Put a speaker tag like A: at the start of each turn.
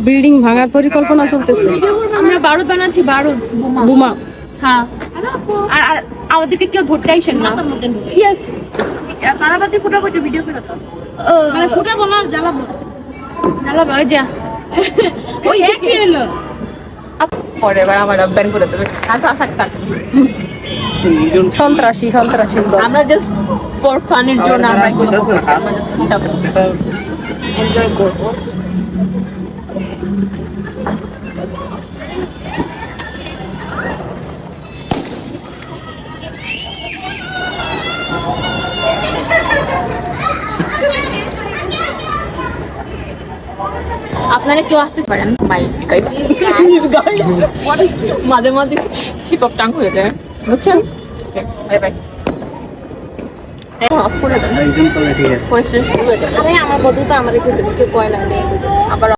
A: Building ভাঙার পরিকল্পনা চলতেছে।
B: আমরা বারুদ বানাচ্ছি, বারুদ
A: বোমা।
B: হ্যাঁ, আর আর আমাদেরকে কেউ ধরতে আইসেন না। ইয়েস, তারাবাতি ফুটা করতে ভিডিও করে দাও। মানে ফুটাবো না, জ্বালাবো। জ্বালাবো, ওই যা ওই কি হলো পরে এবার আমার ব্যান করে দেবে।
A: সন্ত্রাসী সন্ত্রাসী
B: আমরা জাস্ট ফর ফানের জন্য আমরা এগুলো করতেছি, আমরা জাস্ট ফুটাবো, এনজয় করবো। আপনারা কেউ আসতে পারেন মাই গাইস, মাঝে মাঝে স্লিপ অফ টাং হয়ে যায়, বুঝছেন? ওকে, বাই বাই। অফ করে দেন, পরিস্থিতি শুরু হয়ে যাবে। আরে আমার বদলটা আমার একটু দেবে, কেউ কয় না আবার